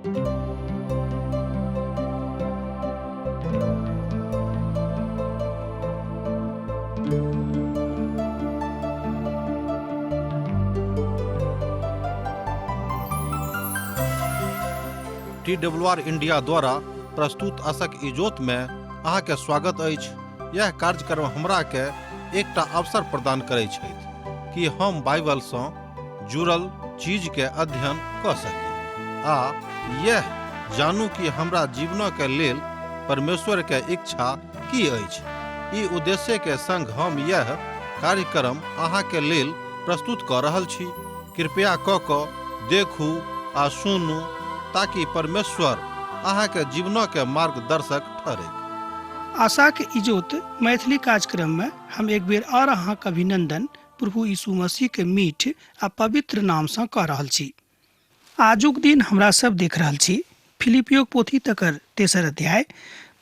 TWR India द्वारा प्रस्तुत आशक इजोत में अहाँ के स्वागत अछि। यह कार्यक्रम हमरा के एकटा अवसर प्रदान करैत छथि कि हम बाइबल सँ जुड़ल चीज के अध्ययन क सकी आ यह जानू कि हमरा जीवन के लेल परमेश्वर के इच्छा की अछि। ई उद्देश्य के संग हम यह कार्यक्रम अहाँ के लेल प्रस्तुत क रहल छी। कृपया क देखू आ सुनू ताकि परमेश्वर अहाँ के जीवन के मार्गदर्शक ठहरे। आशा के इजोत मैथिली कार्यक्रम में हम एक बेर और अहाँ के अभिनंदन प्रभु यीशु मसीह के मीठ आ पवित्र नाम से कह रहल छी। आजुक दिन हमरा सब देख रहल छी फिलिपियो पोथी तकर 3 अध्याय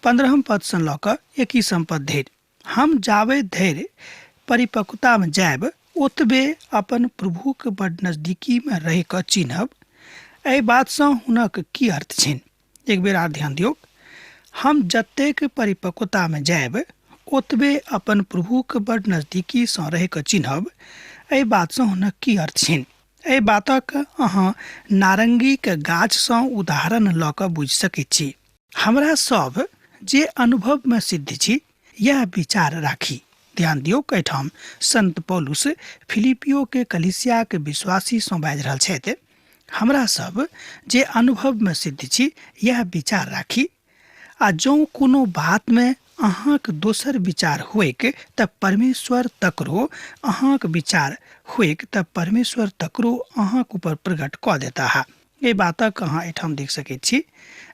15 पद से ल क 21 पद धरि। हम जाबे धरि परिपक्वता में जायब ओतबे अपन प्रभु के बड़ नजदीकी में रह क चिन्हब। एहि बात से हुनक की अर्थ छनि? एक बेर आर ध्यान दियौ। हम जतेक परिपक्वता में जायब ओतबे अपन प्रभु के बड़ नजदीकी से रह क चिन्हब। एहि बात से हुनक की अर्थ छनि? एहि बातक अहाँ नारंगी के गाछ से उदाहरण ल क बुझि सकैत छी। हमरा सब जे अनुभव में सिद्ध छी यह विचार राखी। ध्यान दियौ, एहिठाम संत पौलुस फिलिपियो के कलीसिया के विश्वासी से बाजि रहल छथि। हमरा सब जे अनुभव में सिद्ध छी यह विचार राखी। आ जो कोनो बात में अहाँक दोसर विचार होइक तब परमेश्वर तकरो अहाँक विचार होइक तब परमेश्वर तकरो अहाँक ऊपर प्रकट क देता है। ये बातक अहाँ एठाम देख सकैत छी।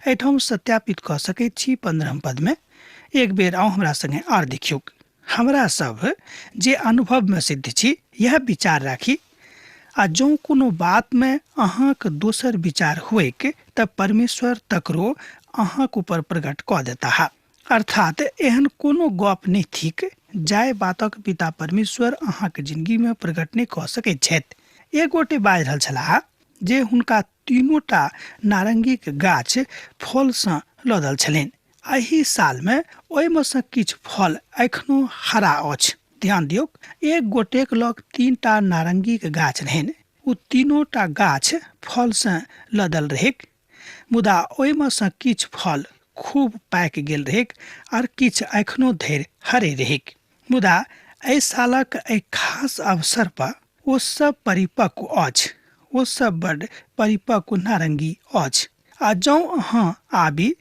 एठाम सत्यापित क सकैत छी 15 पद में। एक बेर आओ हमरा संगे आर देखियौ। हमरा सब जे अनुभव में सिद्ध छी यह विचार राखी। आ जो कोनो बात में अहाँक दोसर विचार होइक तब परमेश्वर तकरो अहाँक ऊपर प्रकट क देता है। अर्थात एहन कोनो गप नहीं थिक जाय बातक पिता परमेश्वर अहाँक जिंदगी में प्रकट नहीं क सकैत छथि। एक गोटे बाजि रहल छलाह जे हुनका 3टा नारंगी के गाछ फल से लदल छलनि। एहि साल में ओहिमे से किछु फल एखनो हरा अछि। ध्यान दियौ, एक गोटेक लग 3टा नारंगी के गाछ रहनि। ओ 3टा गाछ फल से लदल रहेक, मुदा ओहिमे से किछु फल खूब पाकि गेल रहेक और किछु एखनो धरि हरे रहेक। मुदा एहि सालक एहि खास अवसर पर ओ सब परिपक्व अछि। ओ सब बड़ परिपक्व नारंगी अछि। आ जँ अहाँ आबी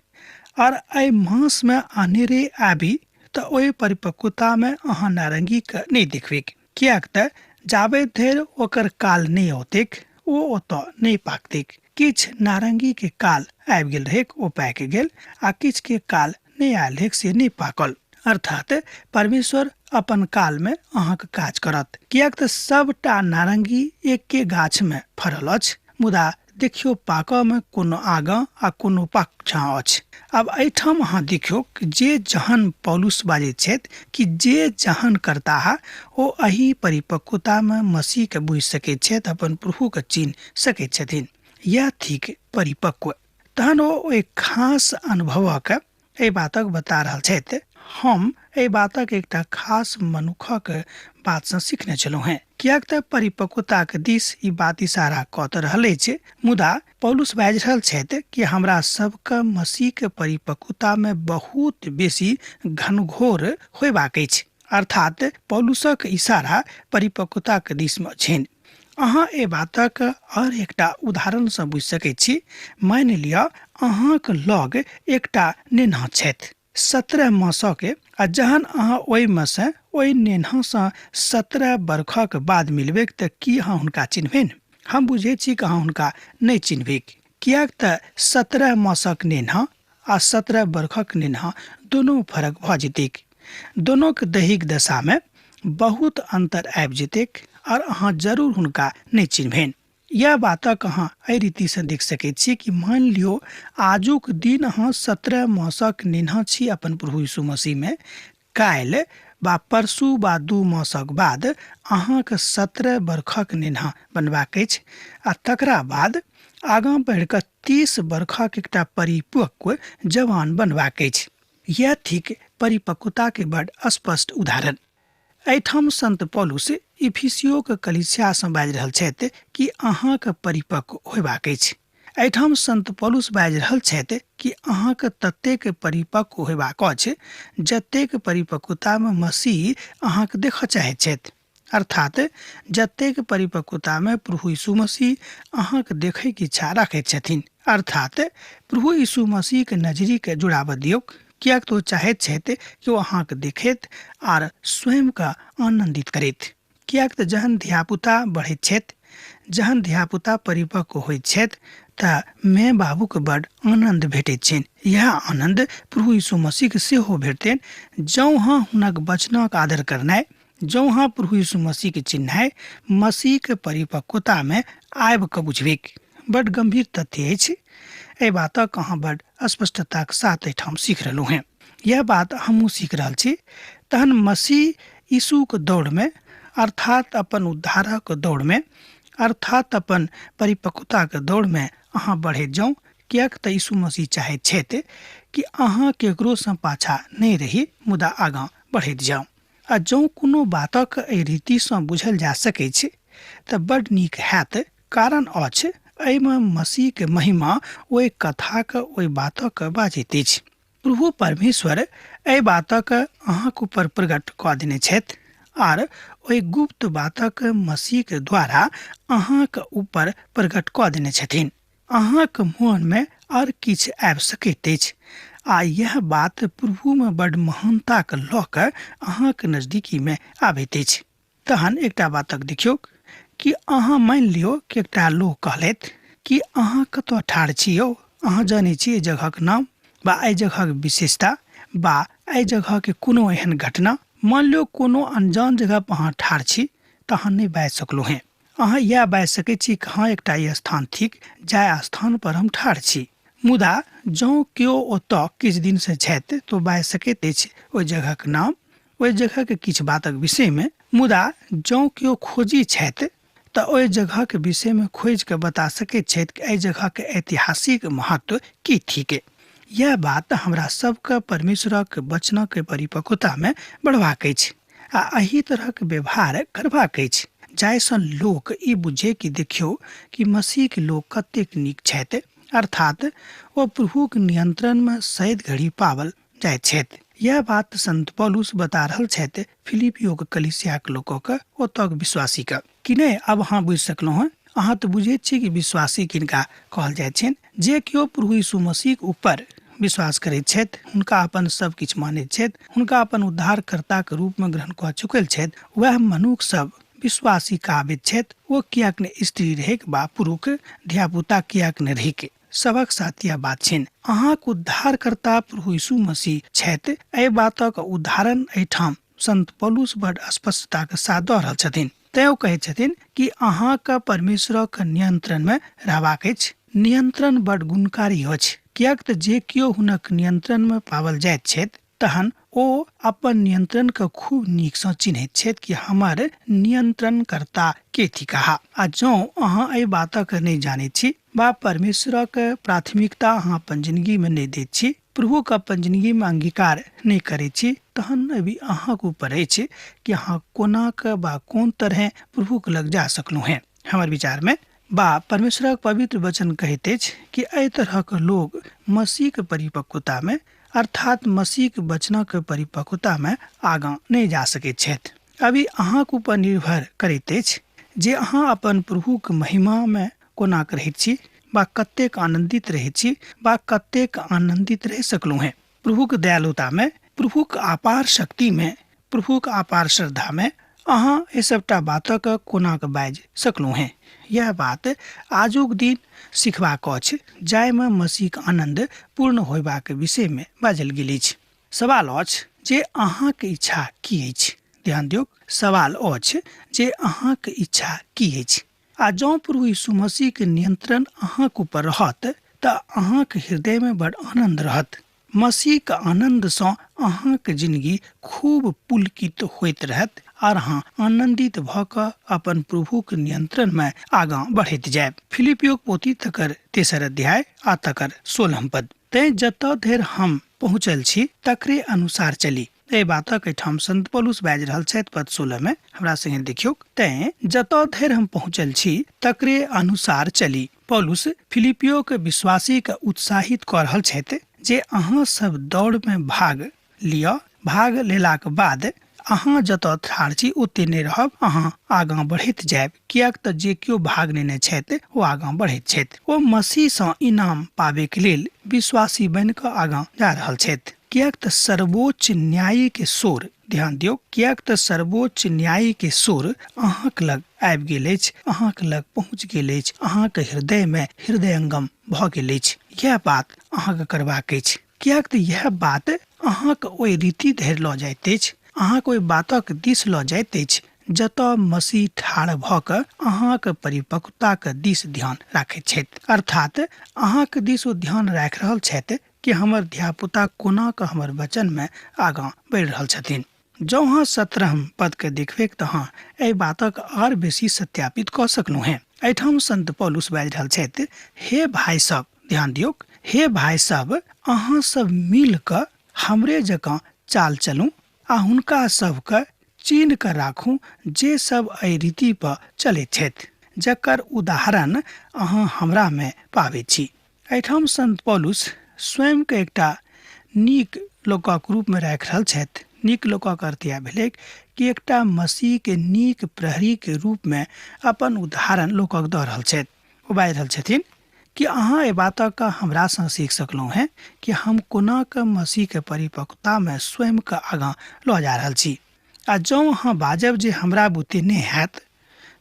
और एहि मास में अनेरे आबी तो ओहि परिपक्वता में अहाँ नारंगी के नहीं देखबे, कियाक त जाबे धरि ओकर काल नहीं औतेक ओ ओतऽ नहीं पाकतेक। किछ नारंगी के काल आबि गेल रहेक ओ पाकि गेल, आ किछ के काल नहीं आयल रहेक से नहीं पाकल। अर्थात परमेश्वर अपन काल में अहाँक काज करत, कियाक त सबटा नारंगी एके गाछ में फरल अछि। मुदा देखियो पाकऽ में कोनो आगाँ आ कोनो पाछाँ अछि। अब एहिठाम अहाँ देखियो जे जहन पौलुस बाजैत छथि कि जे जहन करता है ओ एही परिपक्वता में मसीह के बुझि सकैत छथि, अपन प्रभु के चिन्ह सकैत छथिन। यह थिक परिपक्व। तहन ओ एक खास अनुभवक एहि बातक बता रहल छथि। हम एहि बातक एकटा खास मनुखक बात से सीखने छलहुँ हैं, कियाक त परिपक्वता के दिस ई बात इशारा क त रहल अछि। मुदा पौलुस बाजि रहल छथि कि हमरा सबके मसीह के परिपक्वता में बहुत बेसी घनघोर होयबाक अछि। अर्थात पौलुसक इशारा परिपक्वता के दिस में छनि। अहाँ ए बातक और एकटा उदाहरण से बुझि सकैत छी। मान लिअ अहाँक लग एकटा नेना छथि 17 मासक के, आ जहन अहाँ ओहिमे से ओहि नेना से 17 बरखक बाद मिलबे त की अहाँ हुनका चिन्हबेन? हम बुझे छी कि अहाँ हुनका नहीं चिन्हबे, कियाक त 17 मासक नेना आ 17 बरखक नेना दोनों फरक भ जेतेक। दोनों के दैहिक दशा में बहुत अंतर आबि जेतेक और अहाँ जरूर हुनका नहीं चिन्हबेन। यह बातक अहाँ एहि रीति से देख सकैत छी कि मान लियो आजुक दिन अहाँ 17 मासक नेना छी अपन प्रभु यीशु मसीह में, काल्हि बा परसू बा 2 मासक बाद अहाँके 17 बरखक नेना बनबाक अछि। आ तकरा बाद आगाँ बढ़ि कऽ 30 वर्षक एकटा परिपक्व जवान बनबाक अछि। यह थिक परिपक्वता के बड़ स्पष्ट उदाहरण। एहिठाम संत पौलुस इफिसियोक कलीसियासँ बाजि रहल छथि कि अहाँके परिपक्व होयबाक अछि। एहिठाम संत पौलुस बाजि रहल छथि कि अहाँके ततेक परिपक्व होयबाक अछि जतेक परिपक्वतामे मसीह अहाँके देखऽ चाहैत छथि। अर्थात जतेक परिपक्वतामे प्रभु यीशु मसीह अहाँके देखैके इच्छा राखैत छथिन। अर्थात प्रभु यीशु मसीहके नजरीके जुड़ाबऽ दियौ, कियाक तो चाहैत छथि कि ओ अहाँके देखैत आर स्वयंके आनंदित करैत। कियाक तऽ जहन धियापुता बढ़ैत छथि, जहन धियापुता परिपक्व होइत छथि तऽ माय बाबूके बड़ आनंद भेटैत छनि। यह आनंद प्रभु यीशु मसीहके सेहो भेटतनि जँ हाँ हुनक वचनक आदर करनाइ, जँ हाँ प्रभु यीशु मसीहके चिन्हनाइ मसीहके परिपक्वतामे आबि कऽ बुझबैक। बड़ गंभीर तथ्य अछि। एहि बातक अहाँ बड़ स्पष्टताक साथ एहिठाम सीख रहलहुँ हैं। यह बात हमहूँ सीख रहल छी। तहन मसीह यीशुके दौड़मे अर्थात अपन उद्धारक दौड़मे अर्थात अपन परिपक्वताके दौड़मे अहाँ बढ़ैत जाउँ, कियाक तऽ यीशु मसीह चाहैत छथि कि अहाँ केकरोसँ पाछा नहि रही मुदा आगाँ बढ़ैत जाउ। आ जँ कोनो बातक एहि रीतिसँ बुझल जा सकैत छै तऽ बड्ड नीक हैत। कारण अछि एहिमे मसीहके महिमा ओहि कथाक ओहि बातक बाजैत अछि। प्रभु परमेश्वर एहि बातक अहाँके ऊपर प्रकट कऽ देने छथि आर ओहि गुप्त बातक मसीहके द्वारा अहाँके ऊपर प्रकट कऽ देने छथिन। अहाँके मोनमे आर किछु आबि सकैत अछि आ यह बात प्रभुमे बड्ड महानताके लऽ कऽ अहाँके नजदीकीमे आबैत अछि। तहन एकटा बातक देखियौ कि अहाँ मानि लियौ कि एकटा लोक कहलथि कि अहाँ कतऽ ठाढ़ छी यौ, अहाँ जानै छी एहि जगहके नाम बा एहि जगहके विशेषता बा एहि जगहके कोनो एहन घटना। मान लियौ कोनो अनजान जगह पर अहाँ ठाढ़ छी तऽ अहाँ नहि बाजि सकलहुँ हैं। अहाँ इएह बाजि सकैत छी कि हाँ एकटा ई स्थान थिक, जाहि स्थान पर हम ठाढ़ छी। मुदा जँ केओ ओतऽ किछु दिनसँ छथि तऽ बाजि सकैत अछि ओहि जगहके नाम, ओहि जगहके किछु बातक विषयमे। मुदा जँ केओ खोजी छथि तऽ ओहि जगहके विषयमे खोजि कऽ बता सकैत छथि कि एहि जगहके ऐतिहासिक महत्व की थिक। यह बात हमरा सबके परमेश्वरक वचनक परिपक्वतामे बढ़बाक अछि आ एही तरहक व्यवहार करबाक अछि जाहिसँ लोक ई बुझे कि देखियौ कि मसीहके लोक कतेक नीक छथि। अर्थात ओ प्रभुक नियंत्रणमे सैद घड़ी पावल जाइत छथि। यह बात संत पौलुस बता रहल छथि फिलिपियोक कलीसियाक लोकके, ओतक विश्वासीके। कि नहि अब अहाँ बुझि सकलहुँ हैं। अहाँ तऽ बुझैत छी कि विश्वासी किनका कहल जाइत छनि। जे केओ प्रभु यीशु मसीहके ऊपर विश्वास करैत छथि, हुनका अपन सब किछु मानैत छथि, हुनका अपन उद्धारकर्ताके रूपमे ग्रहण कऽ चुकल छथि, वह मनुष्य सब विश्वासी कहाबैत छथि। ओ कियाक ने स्त्री रहैक बा पुरुष धियापुता कियाक ने रहैक, सबक साथ यह बात छनि अहाँके उद्धारकर्ता प्रभु यीशु मसीह छथि। एहि बातक उदाहरण एहिठाम संत पौलुस बड़ स्पष्टताके साथ दऽ रहल छथिन। तैं ओ कहैत छथिन कि अहाँके परमेश्वरक नियंत्रणमे रहबाक अछि। नियंत्रण बड़ गुणकारी अछि, कियाक तऽ जे केओ हुनक नियंत्रणमे पावल जाइत छथि तहन ओ अपन नियंत्रणके खूब नीकसँ चिन्हैत छथि कि हमर नियंत्रणकर्ता के थिकाह। आ जँ अहाँ एहि बातक नहि जानैत छी बा परमेश्वरक प्राथमिकता अहाँ अपन जिंदगीमे नहि दैत छी, प्रभुके अपन जिंदगीमे अंगीकार नहि करैत छी, तहन अभी अहाँके ऊपर अछि कि अहाँ कोनाके बा कोन तरह प्रभुके लग जा सकलहुँ हैं। हमर विचारमे बा परमेश्वरक पवित्र वचन कहैत अछि कि एहि तरहक लोग मसीहके परिपक्वतामे अर्थात मसीहके वचनक परिपक्वतामे आगाँ नहि जा सकैत छथि। अभी अहाँके ऊपर निर्भर करैत अछि जे अहाँ अपन प्रभुके महिमामे कोना रहैत छी बा कतेक आनंदित रहैत छी बा कतेक आनंदित रहि सकलहुँ हैं। प्रभुके दयालुतामे, प्रभुके अपार शक्तिमे, प्रभुके अपार श्रद्धामे अहाँ एहि सबटा बातक कोना कऽ बाजि सकलहुँ हैं। यह बात आजुक दिन सिखबाक अछि जाहिमे मसीहक आनंद पूर्ण होयबाक विषयमे बाजल गेल अछि। सवाल अछि जे अहाँके इच्छा की अछि। ध्यान दियौ, सवाल अछि जे अहाँके इच्छा की अछि। आ जँ प्रभु यीशु मसीहके नियंत्रण अहाँके ऊपर रहत तऽ अहाँके हृदयमे बड़ आनंद रहत। मसीहके आनंदसँ अहाँके जिंदगी खूब पुलकित होइत रहत और हाँ आनंदित भ क अपन प्रभु के नियंत्रण में आगा बढ़त जाए। फिलिपियो पोथी तकर 3 अध्याय आ तकर 16 पद। तै जत धरि हम पहुँचल छी तकरे अनुसार चली। ए बातक एठाम संत पौलुस बाजि रहल छथि पद 16 में, हमरा संगे देखियौ। तै जत धरि हम पहुँचल छी तकरे अनुसार चली। पौलुस फिलिपियो के विश्वासी के उत्साहित कर रहल छथि जे अहाँ सब दौड़ में भाग लिअ। भाग लेलाक बाद अहाँ जतऽ ठाढ़ छी ओते नहि रहब, अहाँ आगाँ बढ़ैत जायब, कियाक तऽ जे केओ भाग लेने छथि ओ आगाँ बढ़ैत छथि। ओ मसीह सँ इनाम पाबे के लेल विश्वासी बनि कऽ आगाँ जा रहल छथि। कियाक तऽ सर्वोच्च न्यायी के शोर, ध्यान दियौ, कियाक तऽ सर्वोच्च न्यायी के शोर अहाँक लग आबि गेल अछि, अहाँक लग पहुँच गेल अछि, अहाँके हृदय में हृदयंगम भऽ गेल अछि। यह बात अहाँके करबाक अछि, कियाक तऽ यह बात अहाँके ओहि रीति धरि लऽ जाइत अछि, अहाँके ओहि बातक दिस लऽ जाइत अछि जतऽ मसीह ठाढ़ भऽ कऽ अहाँके परिपक्वताके दिस ध्यान राखैत छथि। अर्थात अहाँके दिस ओ ध्यान राखि रहल छथि कि हमर धियापुता कोना कऽ हमर वचन में आगाँ बढ़ि रहल छथिन। जँ अहाँ 17 पद के देखबै तऽ अहाँ एहि बातक और बेसी सत्यापित कऽ सकलहुँ हैं। एहिठाम संत पौलुस बाजि रहल छथि, हे भाई सब, ध्यान दियौ, हे भाई सब, अहाँ सब मिल कऽ हमरे जकाँ चाल चलू आ हुनका सबके चीन कऽ राखू जे सब एहि रीति पर चलैत छथि, जकर उदाहरण अहाँ हमरा में पाबै छी। एहिठाम संत पौलुस स्वयं के एकटा नीक लोकक रूप में राखि रहल छथि। नीक लोकक अर्थ यह भेलै कि एकटा मसीह के नीक प्रहरी के रूप में अपन उदाहरण लोकक दऽ रहल छथि। ओ बाजि रहल छथिन कि अहाँ एहि बातक हमरा सँ सीख सकलहुँ हैं कि हम कोना कऽ मसीह के परिपक्वता में स्वयं के आगाँ लऽ जा रहल छी। आ जँ अहाँ बाजब जे हमरा बुते नहि हैत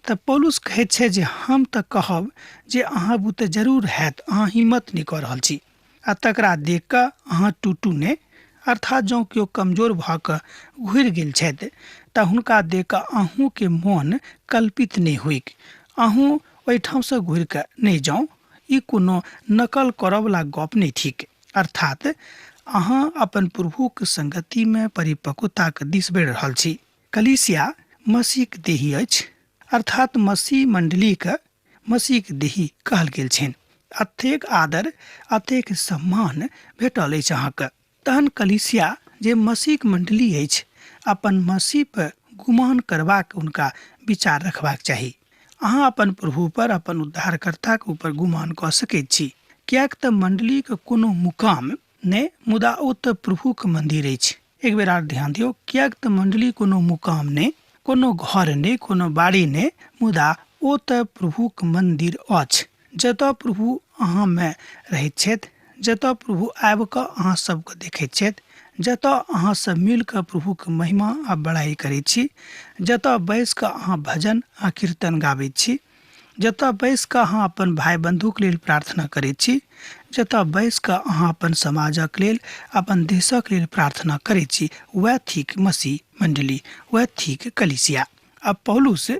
तऽ पौलुस कहैत छै जे हम तऽ कहब जे अहाँ बुते जरूर हैत, अहाँ हिम्मत नहि कऽ रहल छी। आ तकरा देख कऽ अहाँ टूटू नहि, अर्थात जँ केओ कमजोर भऽ कऽ घुरि गेल छथि तऽ हुनका देख कऽ अहूँके मोन कल्पित नहि होइक, अहूँ ओहिठाम सँ घुरि कऽ नहि जाउ। ई कोनो नकल करयवला गप नहि थिक। अर्थात अहाँ अपन प्रभुक संगति में परिपक्वताके दिस बढ़ि रहल छी। कलीसिया मसीहक देही अछि, अर्थात मसीह मंडलीके मसीहक देही कहल गेल छनि। अतेक आदर, अतेक सम्मान भेटल अछि अहाँके। तहन कलीसिया जे मसीहक मंडली अछि, अपन मसीह पर गुमान करबाक हुनका विचार रखबाक चाही। अहाँ अपन प्रभु पर, अपन उद्धारकर्ता के ऊपर गुमान कऽ सकैत छी, कियाक तऽ मंडली के कोनो मुकाम नहि, मुदा ओ तऽ प्रभु के मंदिर अछि। एक बेर आर ध्यान दियौ, कियाक तऽ मंडली कोनो मुकाम नहि, कोनो घर नहि, कोनो बाड़ी नहि, मुदा ओ तऽ प्रभु के मंदिर अछि, जतऽ प्रभु अहाँ में रहैत छथि, जतऽ प्रभु आबि कऽ अहाँ सबके देखैत छथि, जतऽ अहाँ सब मिल कऽ प्रभु के महिमा आ बड़ाई करैत छी, जतऽ बैस कऽ अहाँ भजन आ कीर्तन गाबैत छी, जतऽ बैस कऽ अहाँ अपन भाई बंधुक लेल प्रार्थना करैत छी, जतऽ बैस कऽ अहाँ अपन समाजक लेल, अपन देशक लेल प्रार्थना करैत छी, वह थिक मसीह मंडली, वह थिक कलीसिया। अब पौलुस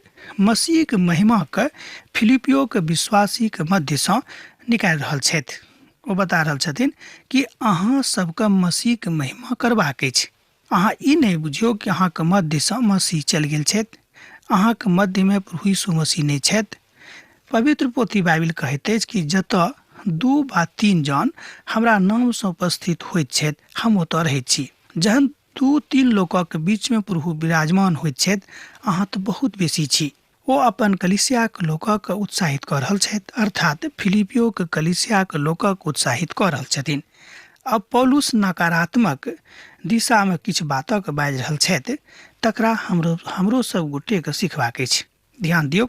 मसीह के महिमा के फिलिपियो के विश्वासी के मध्य सँ निकालि रहल छथि। ओ बता रहल छथिन कि अहाँ सबके मसीह के महिमा करबाक अछि। अहाँ ई नहि बुझियौ कि अहाँके मध्य सँ मसीह चलि गेल छथि, अहाँके मध्य में प्रभु यीशु मसीह नहीं छथि। पवित्र पोथी बाइबिल कहैत अछि कि जतऽ 2 वा 3 जन हमरा नाम सँ उपस्थित होइत छथि, हम ओतऽ रहैत छी। जहन 2-3 लोकक बीच में प्रभु विराजमान होइत छथि, अहाँ तऽ बहुत बेसी छी। ओ अपन कलीसिया के लोकक उत्साहित कऽ रहल छथि, अर्थात फिलिपियो के कलीसिया के लोकक उत्साहित कऽ रहल छथिन। अब पौलुस नकारात्मक दिशा में किछु बातक बाजि रहल छथि, तकरा हमरो सब गोटे के सिखबाक अछि। ध्यान दियौ,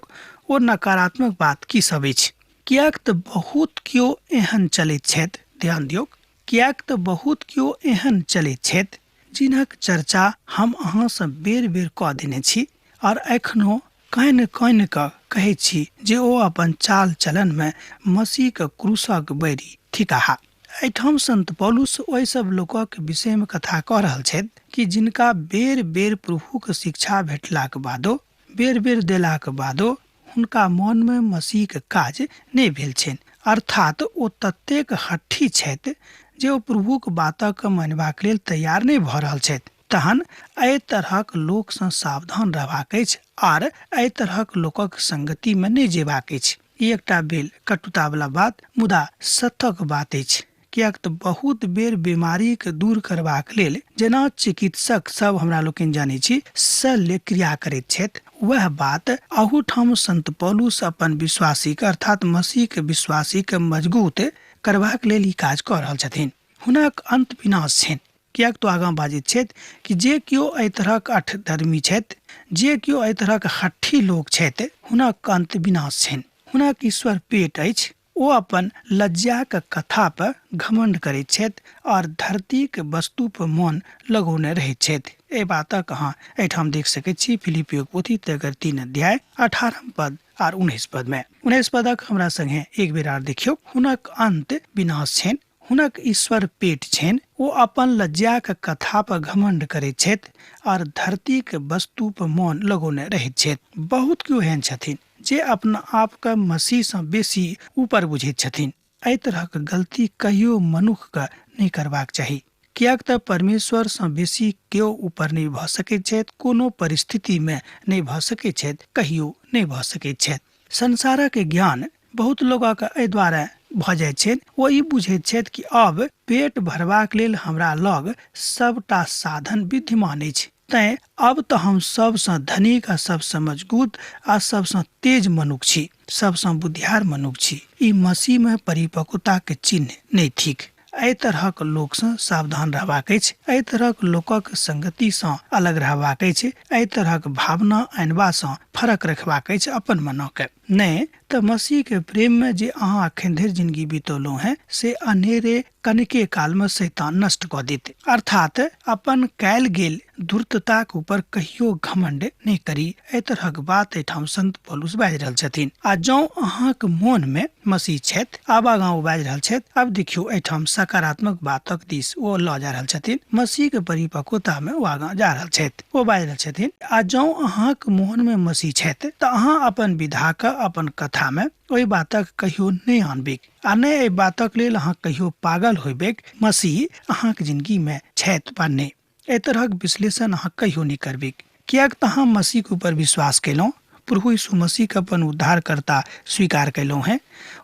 ओ नकारात्मक बात की सब अछि। कियाक तऽ बहुत केओ एहन चलैत छथि, ध्यान दियौ, कियाक तऽ बहुत केओ एहन चलैत छथि जिनक चर्चा हम अहाँ सब बेर बेर कऽ देने छी, और एखनो कानि कानि कऽ कहैत छी जे ओ अपन चाल चलन में मसीह के क्रूसक बैरी थिकाहा। एहिठाम संत पौलुस ओहि सब लोकक विषय में कथा कऽ रहल छथि कि जिनका बेर बेर प्रभु के शिक्षा भेटलाक बादो, बेर बेर देलाक बादो हुनका मन में मसीह के काज नहि भेल छनि, अर्थात ओ ततेक हठी छथि जे ओ प्रभु के बातक मानबाक लेल तैयार नहि भऽ रहल छथि। तहन एहि तरहक लोक सँ सावधान रहबाक अछि आर एहि तरहक लोकक संगति में नहि जेबाक अछि। ई एकटा भेल कटुता वाला बात, मुदा सत्यक बात अछि। कियाक तऽ बहुत बेर बीमारी के दूर करबाक लेल जेना चिकित्सक सब हमरा लोकनि जानै छी शल्य क्रिया करैत छथि, वह बात अहूठाम संत पौलुस अपन विश्वासी के अर्थात मसीह के विश्वासी के मजबूत करबाक लेल ई काज कऽ रहल छथिन। हुनक अंत विनाश छनि। कियाक तो आगाँ बाजित छथि कि जे केओ एहि तरहक अठधर्मी छथि, जे केओ एहि तरहक हठी लोक छथि, हुनक अंत विनाश छनि। हुनक ईश्वर पेट अछि। ओ अपन लज्जा के कथा पर घमंड करैत छथि और धरती के वस्तु पर मन लगौने रहैत छथि। एहि बातक अहाँ एहिठाम देख सकैत छी फिलिपियो पोथी तेकर 3 अध्याय 18 पद आर 19 पद में। 19 पदक हमरा संगे एक बेर आर देखियो। हुनक अंत विनाश छनि, हुनक ईश्वर पेट छनि। ओ अपन लज्जा के कथा पर घमंड करैत छथि और धरती के वस्तु पर मन लगौने रहैत छथि। बहुत केओ एहन छथिन जे अपना आप के मसीह से बेसी ऊपर बुझैत छथिन। एहि तरहक गलती कहियो मनुष्य के नहीं करबाक चाही। कियाक तऽ परमेश्वर से बेसी केओ ऊपर नहीं भऽ सकैत छथि, कोनो परिस्थिति में नहीं भऽ सकैत छथि, कहियो नहीं भऽ सकैत छथि। संसारक ज्ञान बहुत लोगक एहि द्वारा भऽ जाइत छनि। ओ ई बुझैत छथि कि अब पेट भरबाक लेल हमरा लग सबटा साधन विद्यमान अछि, तैं अब तऽ हम सबसँ धनिक आ सबसँ मजबूत आ सबसँ तेज मनुष्य छी, सबसँ बुद्धियार मनुष्य छी। ई मसीह में परिपक्वता के चिन्ह नहीं थिक। एहि तरहक लोक सँ सावधान रहबाक अछि। एहि तरहक लोकक संगति सँ अलग रहबाक अछि। एहि तरहक भावना आनबा सँ फरक रखबाक अछि अपन मनक। नहीं तऽ मसीह के प्रेम में जे अहाँ अखन धरि जिंदगी बितौलौ हैं से अनेरे कनिके काल में शैतान नष्ट कऽ देत। अर्थात अपन कैल गेल धूर्तता के ऊपर कहियो घमंड नहीं करी। एहि तरहक बात एहिठाम संत पौलुस बाजि रहल छथिन। आ जौं अहाँक मोन में मसीह छथि, आब आगाँ ओ बाजि रहल छथि। अब देखियो एहिठाम सकारात्मक बातक दिस ओ लऽ जा रहल छथिन। मसीह के परिपक्वता में ओ आगाँ जा रहल छथि। ओ बाजि रहल छथिन, आ जौं अहाँक मोन में मसीह छथि तऽ अहाँ अपन विधा के अपन कथा में ओहि बातक कहियो नहीं आनबेक आ नहि एहि बातक लेल अहाँ कहियो पागल होइबेक मसीह अहाँक जिंदगी में छथि वा नहीं। एहि तरहक विश्लेषण अहाँ कहियो नहीं करबेक। कियाक तऽ अहाँ मसीह के ऊपर विश्वास केलहुँ, प्रभु यीशु मसीह के अपन उद्धारकर्ता स्वीकार केलहुँ हैं,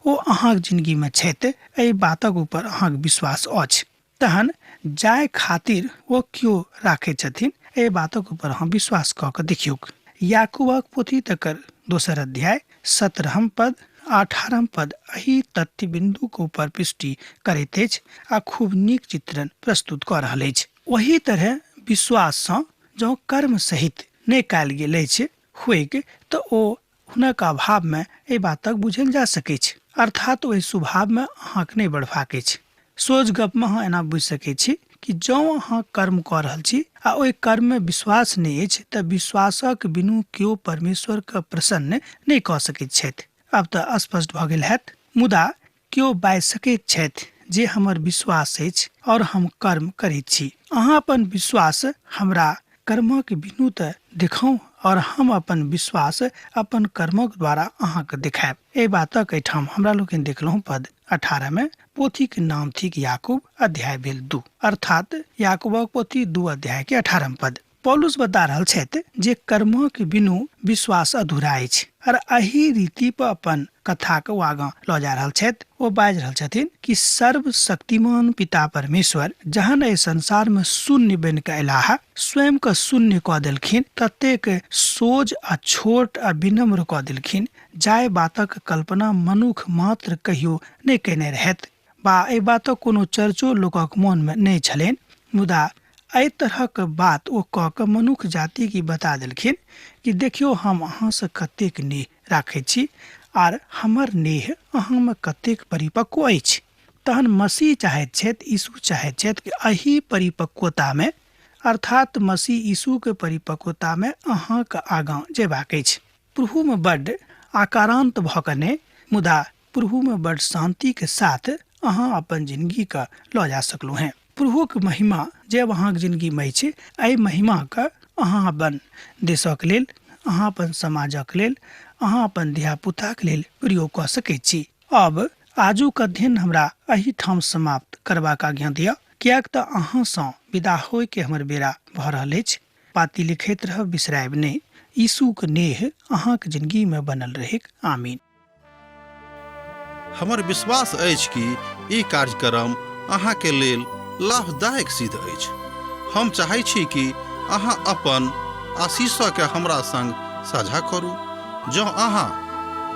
ओ अहाँक जिंदगी में छथि, एहि बातक ऊपर अहाँक विश्वास अछि, तहन जाय खातिर ओ क्यों राखे छथिन, एहि बातक ऊपर अहाँ विश्वास कऽ के देखियौ। याकूबक पोथी तकर 2 अध्याय 17 पद 18 पद एही तथ्य बिंदु के ऊपर पुष्टि करैत अछि आ खूब नीक चित्रण प्रस्तुत कऽ रहल अछि। वही तरह विश्वास सँ जँ कर्म सहित नहि कयल गेल अछि होइक तऽ ओ हुनक अभाव में एहि बातक बुझल जा सकैत छै। अर्थात ओहि स्वभाव में अहाँक नहि बढ़बाक अछि। सोझ गप में अहाँ एना बुझि सकैत छी कि जँ अहाँ कर्म कऽ रहल छी आ ओहि कर्म में विश्वास नहीं अछि तऽ विश्वासक बिनु केओ परमेश्वर के प्रसन्न नहीं कऽ सकैत छथि। अब तऽ स्पष्ट भऽ गेल हैत। मुदा केओ बाजि सकैत छथि जे हमर विश्वास अछि और हम कर्म करैत छी। अहाँ अपन विश्वास हमरा कर्मक बिनु तऽ देखाउ और हम अपन विश्वास अपन कर्मक द्वारा अहाँके देखायब। एहि बातक एहिठाम हमरा लोकनि देखलहुँ पद 18 में पोथी के नाम थिक याकूब, अध्याय भेल 2, अर्थात याकूबक पोथी 2 अध्याय के 18 पद। पौलुस बता रहल छथि जे कर्मक बिनु विश्वास अधूरा अछि और एही रीति पर अपन कथा के आगाँ लऽ जा रहल छथि। ओ बाजि रहल छथिन कि सर्वशक्तिमान पिता परमेश्वर जहन एहि संसार में शून्य बनि कऽ एलाह, स्वयं के शून्य कऽ देलखिन, ततेक सोझ आ छोट आ विनम्र कऽ देलखिन जाय बातक कल्पना मनुष्य मात्र कहियो नहि केने रहथि बा एहि बातक कोनो चर्चो लोकक मोन में नहि छलनि। मुदा एहि तरहक बात ओ कऽ कऽ मनुष्य जाति के बता देलखिन कि देखियो हम अहाँ से कतेक नेह राखैत छी आर हमर नेह अहाँ में कतेक परिपक्व अछि। तहन मसीह चाहैत छथि, यीशु चाहैत छथि कि एही परिपक्वता में अर्थात मसीह यीशु के परिपक्वता में अहाँके आगाँ जेबाक अछि। प्रभु में बड्ड आकारांत भऽ कऽ नहि, मुदा प्रभु में बड्ड शांति के साथ अहाँ अपन जिंदगी के लऽ जा सकलहुँ हैं। प्रभु के महिमा जब अहाँके जिंदगी में छै, एहि महिमा के अहाँ अपन देशक लेल, अहाँ अपन समाजक लेल, अहाँ अपन धियापुताक लेल प्रयोग कऽ सकैत छी। अब आजुक अध्ययन हमरा एही ठाम समाप्त करबाक आज्ञा दिअ, कियाक तऽ अहाँसँ विदा होय के हमर बेरा भऽ रहल अछि। पाती लिखैत रहब बिसरायब नहि। यीशुक नेह अहाँक जिंदगी में बनल रहेक। आमीन। हमर विश्वास अछि कि ई कार्यक्रम अहाँके लेल लाभदायक सिद्ध अछि। हम चाहै छी कि अहाँ अपन आशीषके हमरा संग साझा करू। जँ अहाँ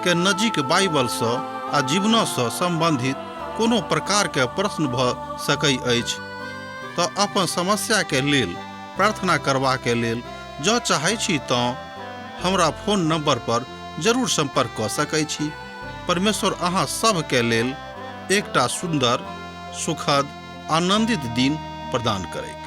के नजीक बाइबलसँ आ जीवनसँ संबंधित कोनो प्रकारके प्रश्न भऽ सकै अछि तऽ अपन समस्याके लेल प्रार्थना करबाके लेल जँ चाहै छी तऽ हमरा फोन नंबर पर जरूर संपर्क कऽ सकै छी। परमेश्वर अहाँ सबके लेल एकटा सुंदर, सुखद, आनंदित दिन प्रदान करै।